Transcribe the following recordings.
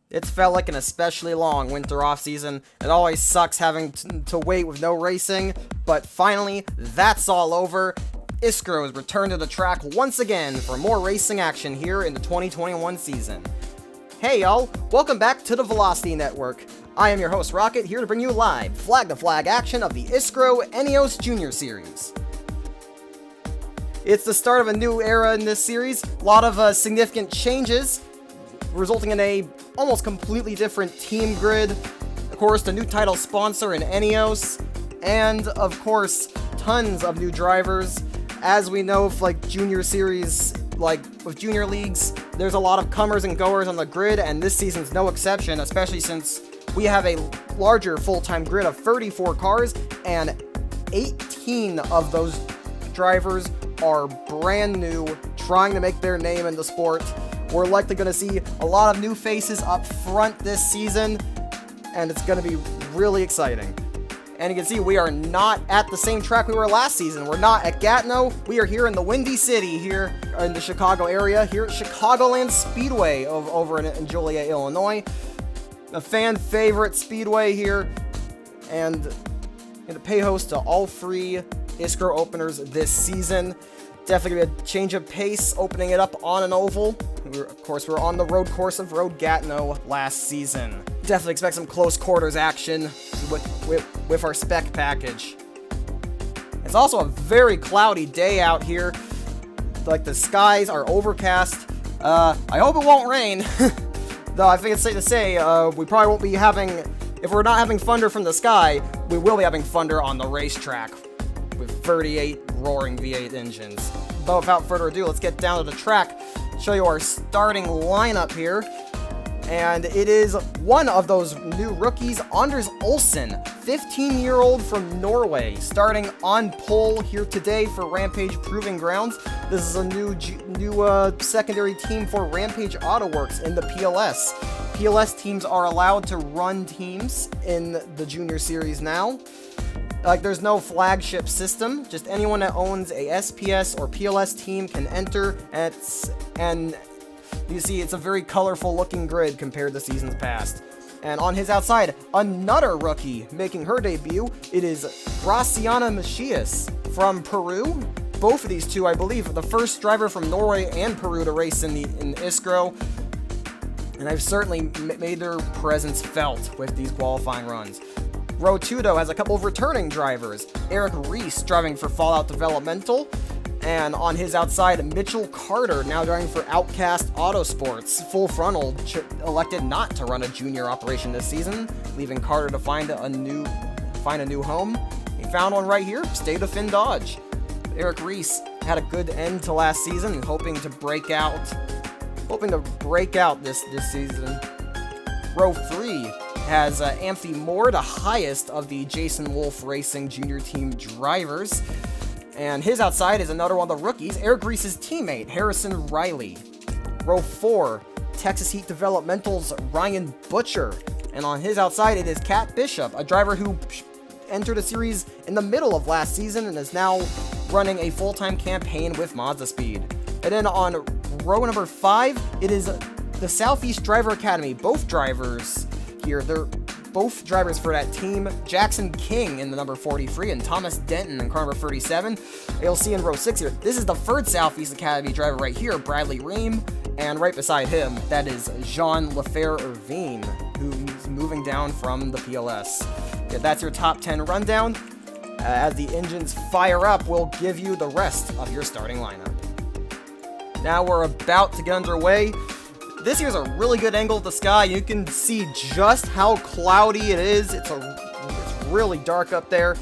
It's felt like an especially long winter off-season. It always sucks having to wait with no racing, but finally, that's all over. Iskro has returned to the track once again for more racing action here in the 2021 season. Hey y'all, welcome back to the Velocity Network. I am your host Rocket, here to bring you live flag-to-flag action of the Iskro ENEOS Junior Series. It's the start of a new era in this series, a lot of significant changes, resulting in a almost completely different team grid, of course the new title sponsor in ENEOS, and of course tons of new drivers. As we know, like Junior Series, like with Junior Leagues, there's a lot of comers and goers on the grid, and this season's no exception, especially since we have a larger full-time grid of 34 cars, and 18 of those drivers are brand new, trying to make their name in the sport. We're likely going to see a lot of new faces up front this season, and it's going to be really exciting. And you can see we are not at the same track we were last season. We're not at Gatineau. We are here in the Windy City here in the Chicago area, here at Chicagoland Speedway over in Joliet, Illinois. A fan favorite speedway here, and to pay host to all three Iskro openers this season. Definitely gonna be a change of pace, opening it up on an oval. Of course, we're on the road course of Road Gatineau last season. Definitely expect some close quarters action with our spec package. It's also a very cloudy day out here. Like, the skies are overcast. I hope it won't rain. Though I think it's safe to say, we probably won't be having, if we're not having thunder from the sky, we will be having thunder on the racetrack with 38 roaring V8 engines. But without further ado, let's get down to the track, show you our starting lineup here. And it is one of those new rookies, Anders Olsen, 15-year-old from Norway, starting on pole here today for Rampage Proving Grounds. This is a new secondary team for Rampage AutoWorks in the PLS. PLS teams are allowed to run teams in the Junior Series now. Like, there's no flagship system, just anyone that owns a SPS or PLS team can enter, and you see it's a very colorful looking grid compared to seasons past. And on his outside, another rookie making her debut. It is Graciana Macias from Peru. Both of these two, I believe, are the first driver from Norway and Peru to race in Iskro, and they've certainly made their presence felt with these qualifying runs. Row 2, though, has a couple of returning drivers. Eric Reese driving for Fallout Developmental, and on his outside, Mitchell Carter, now driving for Outcast Autosports. Full Frontal elected not to run a junior operation this season, leaving Carter to find a new home. He found one right here, State of Finn Dodge. Eric Reese had a good end to last season, and hoping to break out this season. Row 3 has Anthony Moore, the highest of the Jason Wolf Racing Junior Team drivers. And his outside is another one of the rookies, Eric Reese's teammate, Harrison Riley. Row 4, Texas Heat Developmental's Ryan Butcher. And on his outside, it is Kat Bishop, a driver who entered the series in the middle of last season and is now running a full-time campaign with Mazda Speed. And then on row number 5, it is the Southeast Driver Academy. Both drivers here, they're both drivers for that team. Jackson King in the number 43 and Thomas Denton in car number 37. You'll see in row 6 here, this is the third Southeast Academy driver right here, Bradley Ream, and right beside him, that is Jean Lefer-Irvine, who's moving down from the PLS. Yeah, that's your top 10 rundown. As the engines fire up, we'll give you the rest of your starting lineup. Now we're about to get underway. This here's a really good angle of the sky. You can see just how cloudy it is. It's really dark up there.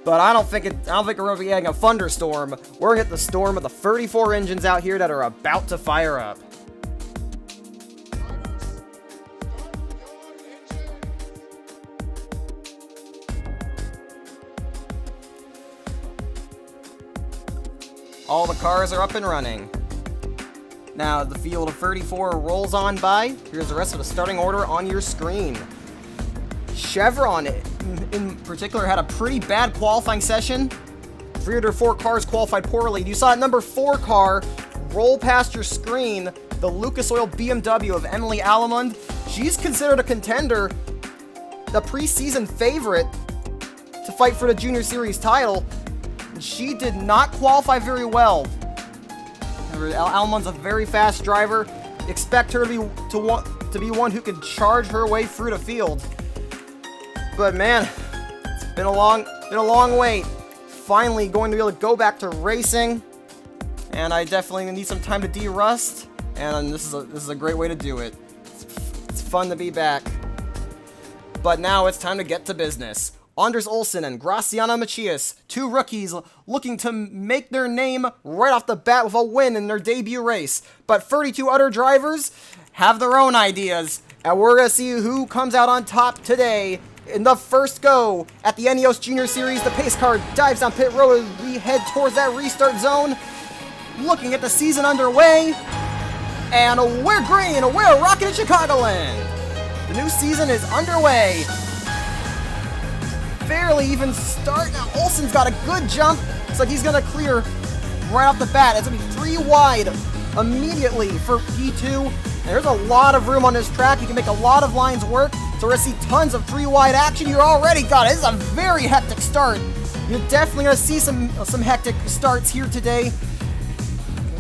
But I don't think we're going to be getting a thunderstorm. We're going to get the storm of the 34 engines out here that are about to fire up. All the cars are up and running. Now, the field of 34 rolls on by. Here's the rest of the starting order on your screen. Chevron, in particular, had a pretty bad qualifying session. 304 cars qualified poorly. You saw that number 4 car roll past your screen, the Lucas Oil BMW of Emily Alamund. She's considered a contender, the preseason favorite to fight for the Junior Series title. She did not qualify very well. Almond's a very fast driver. Expect her to be one who can charge her way through the field. But man, it's been a long wait. Finally going to be able to go back to racing, and I definitely need some time to de-rust. And this is a great way to do it. It's fun to be back. But now it's time to get to business. Anders Olsen and Graciana Macias, two rookies looking to make their name right off the bat with a win in their debut race. But 32 other drivers have their own ideas, and we're going to see who comes out on top today. In the first go at the ENEOS Junior Series, the pace car dives down pit road as we head towards that restart zone. Looking at the season underway, and we're green, we're rocking at Chicagoland. The new season is underway. Fairly even start. Now Olsen's got a good jump. Looks like he's gonna clear right off the bat. It's gonna be 3 wide immediately for P2. And there's a lot of room on this track. You can make a lot of lines work. So we're gonna see tons of 3 wide action. You already got it. This is a very hectic start. You're definitely gonna see some hectic starts here today.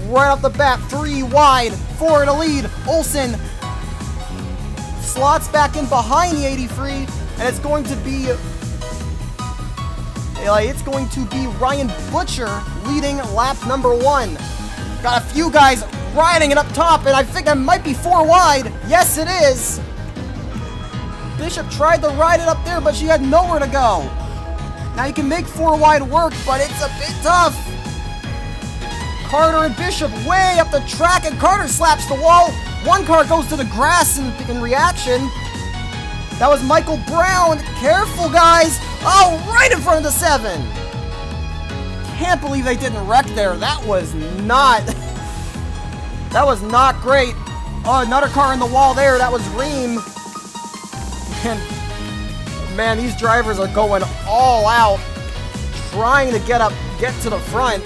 Right off the bat, 3 wide, 4 in the lead. Olsen slots back in behind the 83, and it's going to be Ryan Butcher leading lap number 1. Got a few guys riding it up top, and I think that might be 4 wide. Yes, it is. Bishop tried to ride it up there, but she had nowhere to go. Now you can make 4 wide work, but it's a bit tough. Carter and Bishop way up the track, and Carter slaps the wall. One car goes to the grass in reaction. That was Michael Brown. Careful, guys. Oh, right in front of the 7. Can't believe they didn't wreck there. That was not great. Oh, another car in the wall there. That was Ream. And man, these drivers are going all out, trying to get to the front.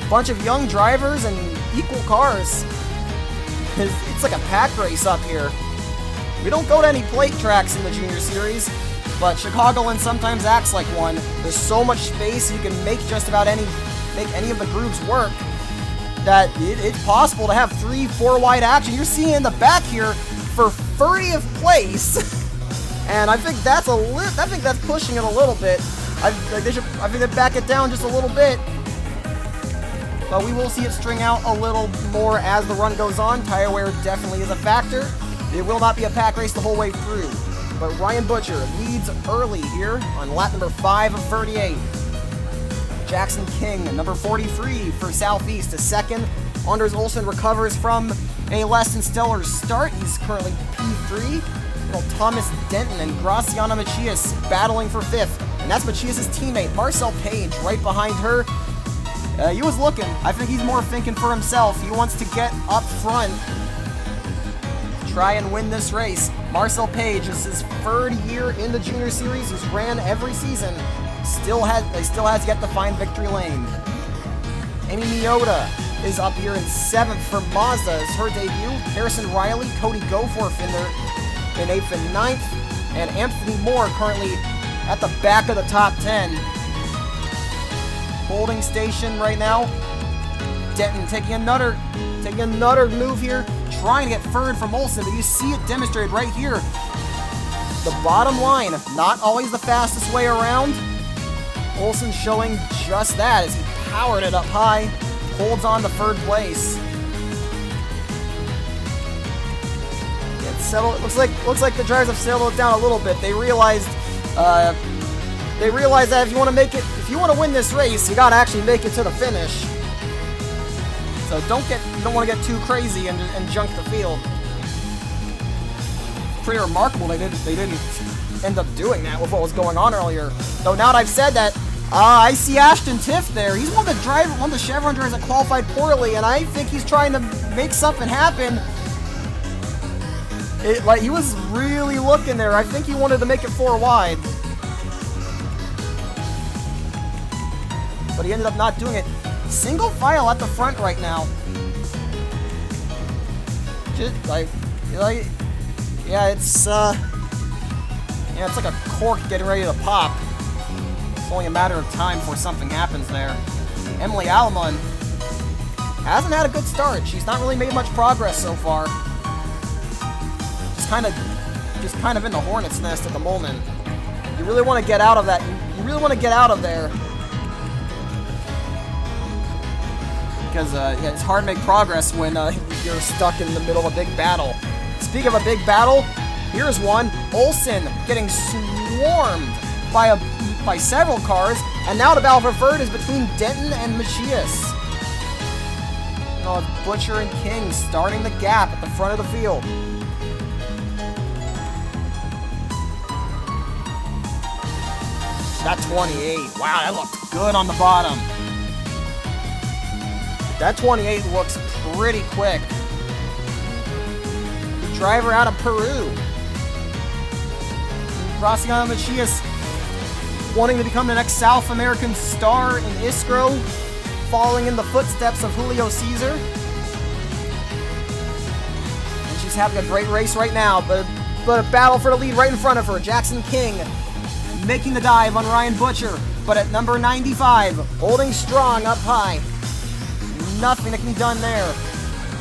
Bunch of young drivers and equal cars. It's like a pack race up here. We don't go to any plate tracks in the Junior Series, but Chicagoland sometimes acts like one. There's so much space, you can make just about any of the groups work, that it's possible to have 3-4 wide action. You're seeing in the back here for 30th place, and I think that's pushing it a little bit. I think they back it down just a little bit. But we will see it string out a little more as the run goes on. Tire wear definitely is a factor. It will not be a pack race the whole way through. But Ryan Butcher leads early here on lap number 5 of 38. Jackson King, number 43 for Southeast, to second. Anders Olsen recovers from a less than stellar start. He's currently P3. Thomas Denton and Graciana Macias battling for 5th. And that's Macias' teammate, Marcel Page, right behind her. He was looking. I think he's more thinking for himself. He wants to get up front, try and win this race. Marcel Page is his 3rd year in the Junior Series. He's ran every season. Still has yet to find victory lane. Amy Miyota is up here in 7th for Mazda as her debut. Harrison Riley, Cody Goforth in 8th and 9th. And Anthony Moore currently at the back of the top 10. Holding station right now. Denton taking another move here, trying to get third from Olsen, but you see it demonstrated right here. The bottom line, not always the fastest way around. Olsen showing just that as he powered it up high, holds on to 3rd place. It looks like the drivers have settled it down a little bit. They realized that if you want to win this race, you gotta actually make it to the finish. So don't want to get too crazy and junk the field. Pretty remarkable they didn't end up doing that with what was going on earlier. Though now that I've said that, I see Ashton Tiff there. He's one of the Chevron drivers that qualified poorly, and I think he's trying to make something happen. He was really looking there. I think he wanted to make it 4 wide. But he ended up not doing it. Single file at the front right now. Yeah, it's like a cork getting ready to pop. It's only a matter of time before something happens there. Emily Alamon hasn't had a good start. She's not really made much progress so far. Just kind of in the hornet's nest at the moment. You really want to get out of that. You really want to get out of there. Because yeah, it's hard to make progress when you're stuck in the middle of a big battle. Speaking of a big battle, here's one. Olsen getting swarmed by several cars, and now the battle for third is between Denton and Machias. Butcher and King starting the gap at the front of the field. That 28, wow, that looked good on the bottom. That 28 looks pretty quick. The driver out of Peru. Graciana Machias wanting to become the next South American star in Iskro, following in the footsteps of Julio Cesar. And she's having a great race right now, but a battle for the lead right in front of her. Jackson King making the dive on Ryan Butcher, but at number 95, holding strong up high. Nothing that can be done there.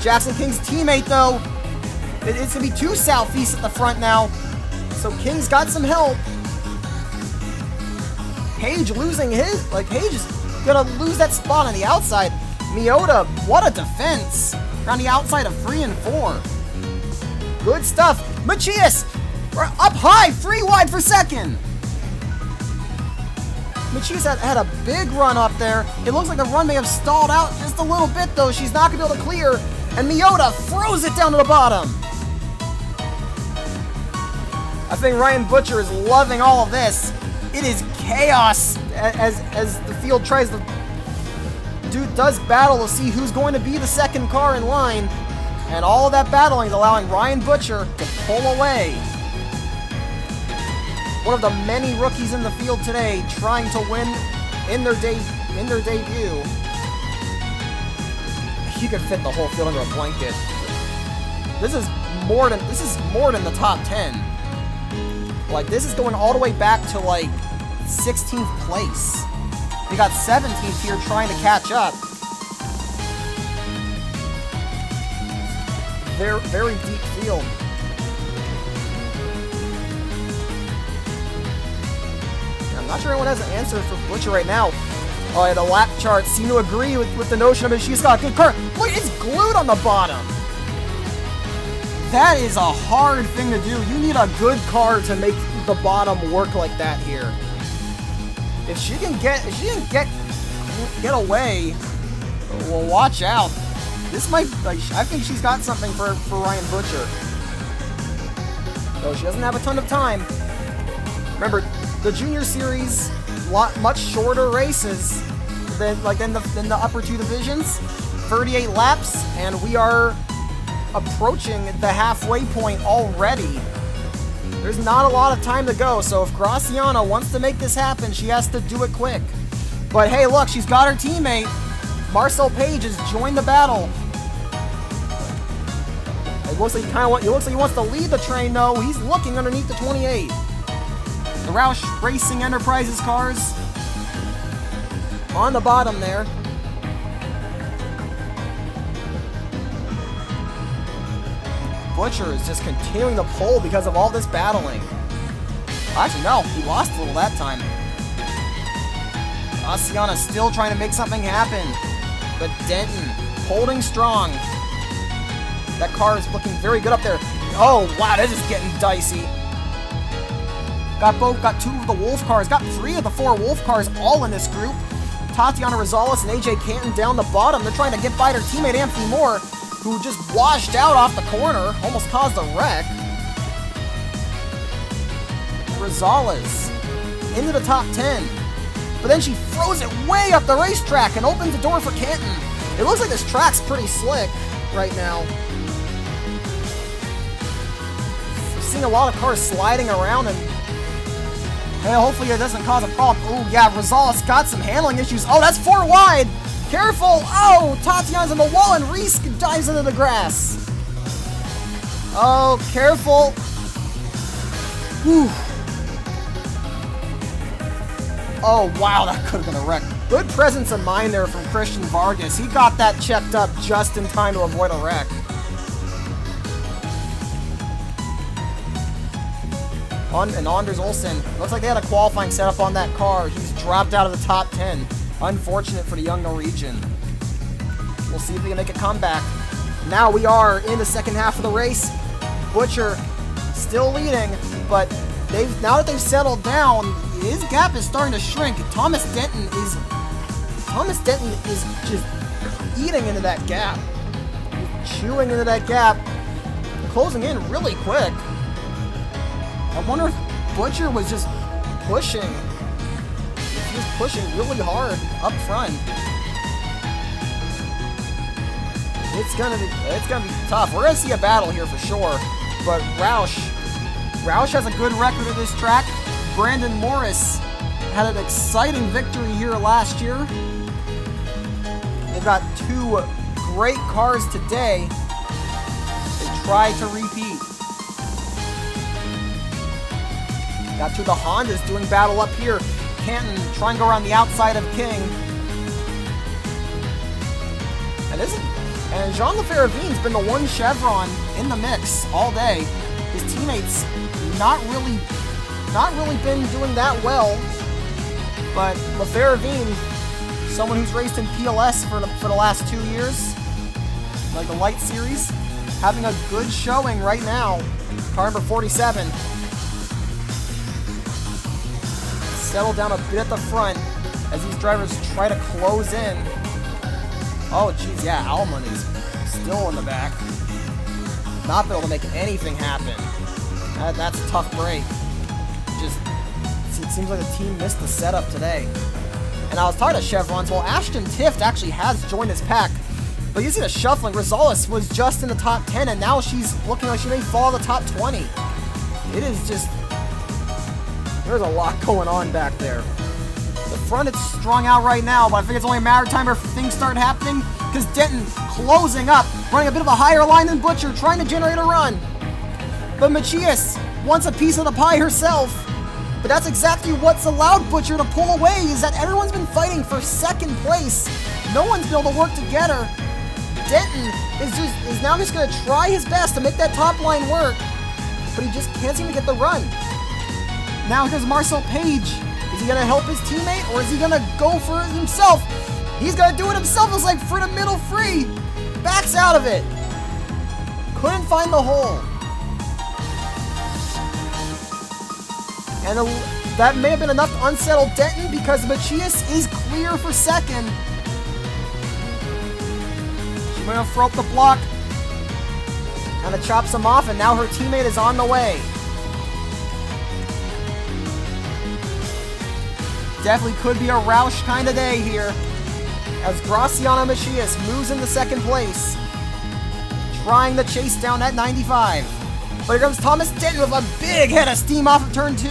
Jackson King's teammate, though, it's going to be two Southeast at the front now, so King's got some help. Page losing his, Page is going to lose that spot on the outside. Miyota, what a defense. On the outside of 3 and 4. Good stuff. Machias, up high, 3 wide for second. Machias had a big run up there. It looks like the run may have stalled out just a little bit, though. She's not going to be able to clear, and Miyota throws it down to the bottom. I think Ryan Butcher is loving all of this. It is chaos as the field does battle to see who's going to be the second car in line, and all of that battling is allowing Ryan Butcher to pull away. One of the many rookies in the field today trying to win in their debut. You could fit the whole field under a blanket. This is more than the top 10. Like, this is going all the way back to, 16th place. We got 17th here trying to catch up. Very, very deep field. I'm not sure anyone has an answer for Butcher right now. Oh, yeah, the lap charts seem to agree with the notion of it. She's got a good car. Look, it's glued on the bottom. That is a hard thing to do. You need a good car to make the bottom work like that here. If she can get away, well, watch out. This might, I think she's got something for Ryan Butcher. Though she doesn't have a ton of time. Remember, the Junior Series, much shorter races than the upper two divisions. 38 laps, and we are approaching the halfway point already. There's not a lot of time to go, so if Graciana wants to make this happen, she has to do it quick. But hey, look, she's got her teammate. Marcel Page has joined the battle. It looks like he wants to lead the train, though. He's looking underneath the 28. The Roush Racing Enterprises cars on the bottom there. Butcher is just continuing to pull because of all this battling. Actually, no, he lost a little that time. Graciana still trying to make something happen, but Denton holding strong. That car is looking very good up there. Oh, wow, this is getting dicey. Got 2 of the Wolf cars, got 3 of the 4 Wolf cars all in this group. Tatiana Rosales and AJ Canton down the bottom. They're trying to get by their teammate Anthony Moore, who just washed out off the corner, almost caused a wreck. Rosales into the top 10. But then she throws it way up the racetrack and opens the door for Canton. It looks like this track's pretty slick right now. We're seeing a lot of cars sliding around, and hey, hopefully it doesn't cause a problem. Oh yeah, Rosales got some handling issues. Oh, that's 4 wide. Careful! Oh, Tatiana's in the wall and Reese dives into the grass. Oh, careful. Whew. Oh, wow, that could have been a wreck. Good presence of mind there from Christian Vargas. He got that checked up just in time to avoid a wreck. And Anders Olsen, looks like they had a qualifying setup on that car. He's dropped out of the top 10. Unfortunate for the young Norwegian. We'll see if they can make a comeback. Now we are in the second half of the race. Butcher still leading, but now that they've settled down, his gap is starting to shrink. Thomas Denton is just eating into that gap. Chewing into that gap. Closing in really quick. I wonder if Butcher was just pushing. He was pushing really hard up front. It's gonna be tough. We're gonna see a battle here for sure. But Roush has a good record at this track. Brandon Morris had an exciting victory here last year. They've got two great cars today. They try to repeat. Got two of the Hondas doing battle up here. Canton trying to go around the outside of King. And Jean Lefebvre's been the one Chevron in the mix all day. His teammates not really been doing that well. But Lefebvre, someone who's raced in PLS for the last 2 years, like the Light Series, having a good showing right now. Car number 47. Settle down a bit at the front as these drivers try to close in. Oh, geez, yeah, Alman is still in the back. Not been able to make anything happen. That's a tough break. It seems like the team missed the setup today. And I was talking to Chevrons. Well, Ashton Tift actually has joined his pack. But you see the shuffling. Rosales was just in the top 10, and now she's looking like she may fall in the top 20. It is just... There's a lot going on back there. The front is strung out right now, but I think it's only a matter of time before things start happening, because Denton closing up, running a bit of a higher line than Butcher, trying to generate a run. But Machias wants a piece of the pie herself. But that's exactly what's allowed Butcher to pull away, is that everyone's been fighting for second place. No one's been able to work together. Denton is now just going to try his best to make that top line work, but he just can't seem to get the run. Now here's Marcel Page. Is he going to help his teammate, or is he going to go for it himself? He's going to do it himself. It's like for the middle free. Backs out of it. Couldn't find the hole. And that may have been enough to unsettle Denton, because Machias is clear for second. She's going to throw up the block. Kind of chops him off, and now her teammate is on the way. Definitely could be a Roush kind of day here, as Graciana Machias moves into second place, trying to chase down that 95. But here comes Thomas Denton with a big head of steam off of turn 2.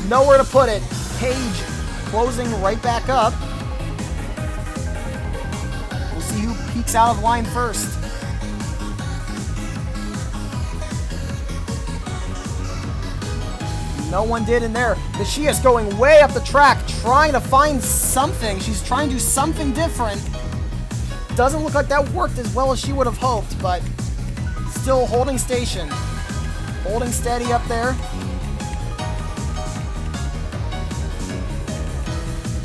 Nowhere to put it. Page closing right back up. We'll see who peeks out of line first. No one did in there. Machias going way up the track, trying to find something. She's trying to do something different. Doesn't look like that worked as well as she would have hoped, but still holding station. Holding steady up there.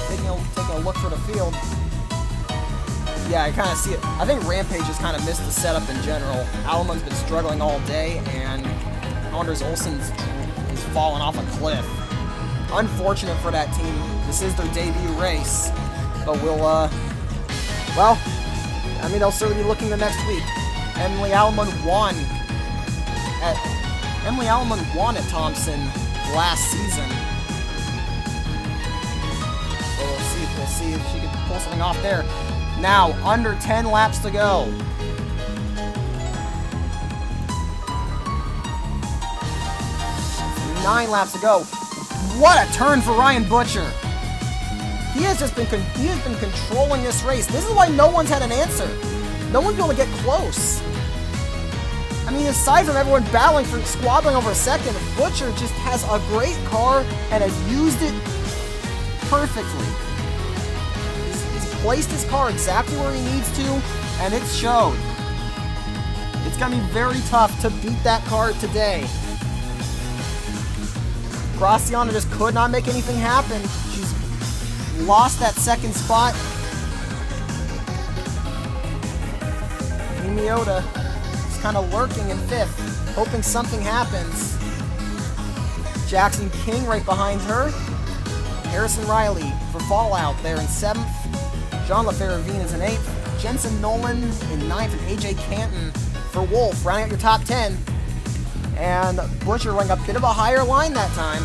Taking a look for the field. Yeah, I kind of see it. I think Rampage has kind of missed the setup in general. Alman's been struggling all day, and Anders Olsen's fallen off a cliff. Unfortunate for that team. This is their debut race, but we'll, well, I mean, they'll certainly be looking the next week. Emily Alman won at Thompson last season. So we'll see if she can pull something off there. Now, under 10 laps to go. 9 laps to go. What a turn for Ryan Butcher. He has been controlling this race. This is why no one's had an answer. No one's been able to get close. I mean, aside from everyone battling for squabbling over a second, Butcher just has a great car and has used it perfectly. He's placed his car exactly where he needs to, and it showed. It's going to be very tough to beat that car today. Graciana just could not make anything happen. She's lost that second spot. Miota is kind of lurking in 5th, hoping something happens. Jackson King right behind her. Harrison Riley for Fallout there in 7th. Jean LaFerravine is in 8th. Jensen Nolan in 9th, and AJ Canton for Wolf, rounding out your top 10. And Butcher running a bit of a higher line that time.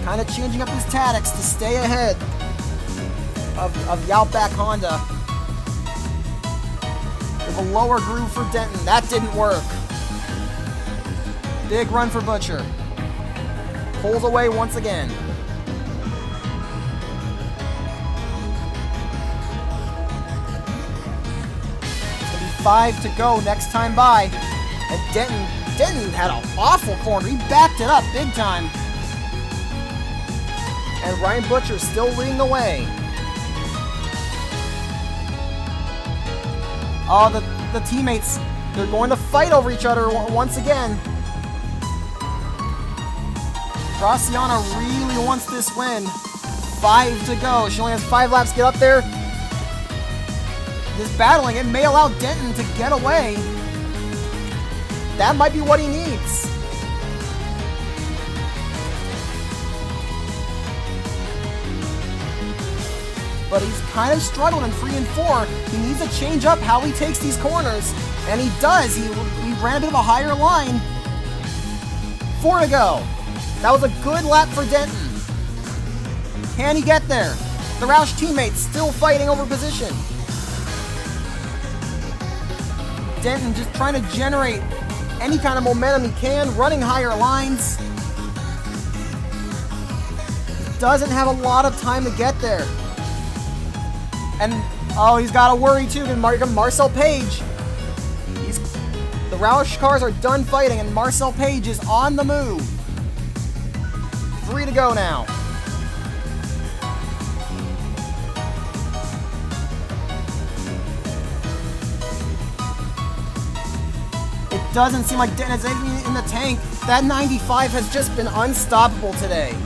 Kind of changing up his tactics to stay ahead of the Outback Honda. A lower groove for Denton. That didn't work. Big run for Butcher. Pulls away once again. It's going to be 5 to go next time by. And Denton had an awful corner. He backed it up big time. And Ryan Butcher still leading the way. Oh, the teammates, they're going to fight over each other once again. Graciana really wants this win. 5 to go. She only has 5 laps to get up there. This battling, it may allow Denton to get away. That might be what he needs. But he's kind of struggled in 3 and 4. He needs to change up how he takes these corners. And he does. He ran a bit of a higher line. 4 to go. That was a good lap for Denton. Can he get there? The Roush teammates still fighting over position. Denton just trying to generate any kind of momentum he can, running higher lines. He doesn't have a lot of time to get there. And, oh, he's got to worry, too, because Marcel Page. The Roush cars are done fighting, and Marcel Page is on the move. 3 to go now. It doesn't seem like Denton has anything in the tank. That 95 has just been unstoppable today.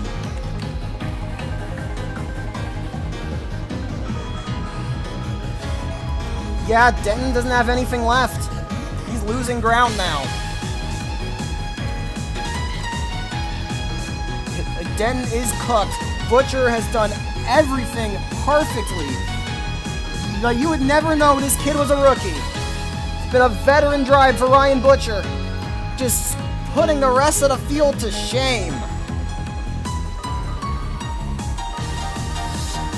Yeah, Denton doesn't have anything left. He's losing ground now. Denton is cooked. Butcher has done everything perfectly. You would never know this kid was a rookie. It's been a veteran drive for Ryan Butcher. Just putting the rest of the field to shame.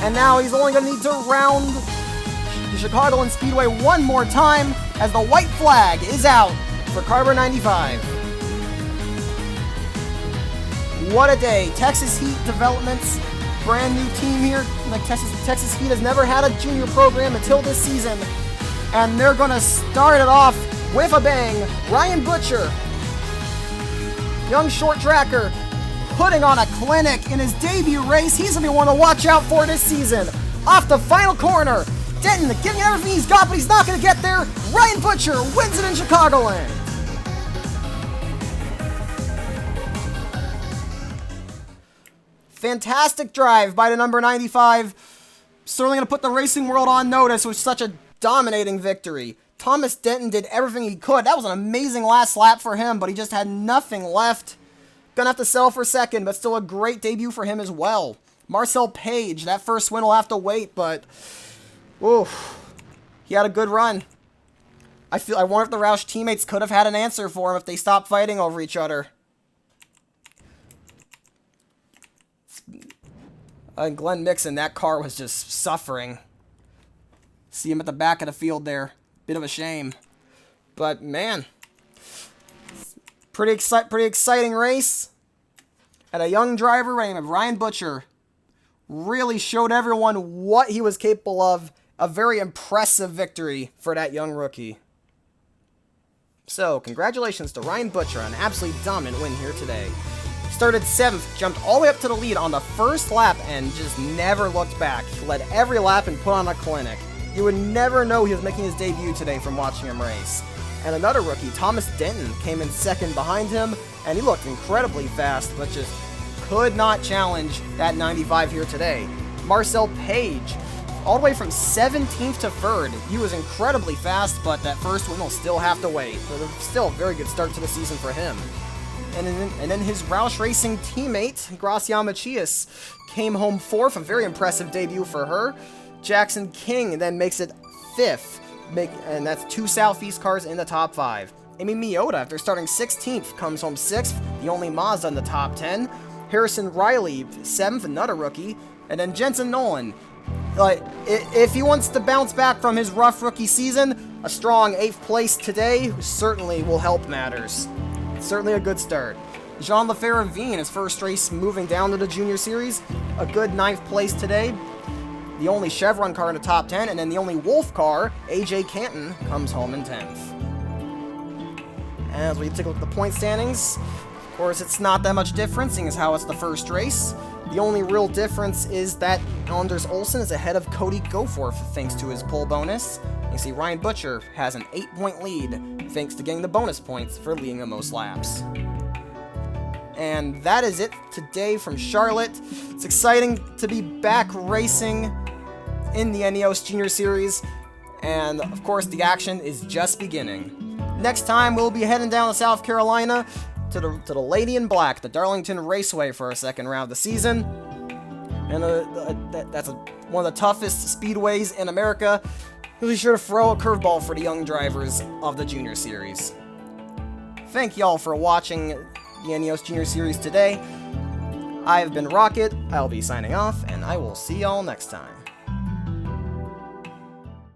And now he's only going to need to round the Chicagoland Speedway one more time as the white flag is out for Carver 95. What a day. Texas Heat Developments, brand new team here. Like Texas Heat has never had a junior program until this season. And they're going to start it off with a bang. Ryan Butcher, young short tracker, putting on a clinic in his debut race. He's going to be one to watch out for this season. Off the final corner. Denton giving everything he's got, but he's not going to get there. Ryan Butcher wins it in Chicagoland. Fantastic drive by the number 95. Certainly going to put the racing world on notice with such a dominating victory. Thomas Denton did everything he could. That was an amazing last lap for him, but he just had nothing left. Gonna have to settle for second, but still a great debut for him as well. Marcel Page, that first win will have to wait, but oof, he had a good run. I wonder if the Roush teammates could have had an answer for him if they stopped fighting over each other. Glenn Mixon, that car was just suffering. See him at the back of the field there. Bit of a shame. But, man, pretty exciting race. And a young driver by the name of Ryan Butcher really showed everyone what he was capable of. A very impressive victory for that young rookie. So, congratulations to Ryan Butcher on an absolutely dominant win here today. Started 7th, jumped all the way up to the lead on the first lap, and just never looked back. He led every lap and put on a clinic. You would never know he was making his debut today from watching him race. And another rookie, Thomas Denton, came in 2nd behind him, and he looked incredibly fast, but just could not challenge that 95 here today. Marcel Page, all the way from 17th to 3rd. He was incredibly fast, but that first win will still have to wait. But still a very good start to the season for him. And then his Roush Racing teammate, Gracia Macias, came home 4th, a very impressive debut for her. Jackson King then makes it 5th, and that's 2 Southeast cars in the top 5. Amy Miota, after starting 16th, comes home 6th, the only Mazda in the top 10. Harrison Riley, 7th, another rookie. And then Jensen Nolan, if he wants to bounce back from his rough rookie season, a strong 8th place today certainly will help matters. Certainly a good start. Jean Lefebvre-Veen, his first race moving down to the Junior Series, a good 9th place today. The only Chevron car in the top 10, and then the only Wolf car, AJ Canton, comes home in 10th. As we take a look at the point standings, of course it's not that much difference, seeing as how it's the first race. The only real difference is that Anders Olsen is ahead of Cody Goforth thanks to his pole bonus. You see Ryan Butcher has an 8-point lead thanks to getting the bonus points for leading the most laps. And that is it today from Charlotte. It's exciting to be back racing in the ENEOS Junior Series, and of course the action is just beginning. Next time we'll be heading down to South Carolina to the Lady in Black, the Darlington Raceway, for our second round of the season. And that's one of the toughest speedways in America. You'll be sure to throw a curveball for the young drivers of the Junior Series. Thank y'all for watching the ENEOS Junior Series today. I have been Rocket, I'll be signing off, and I will see y'all next time.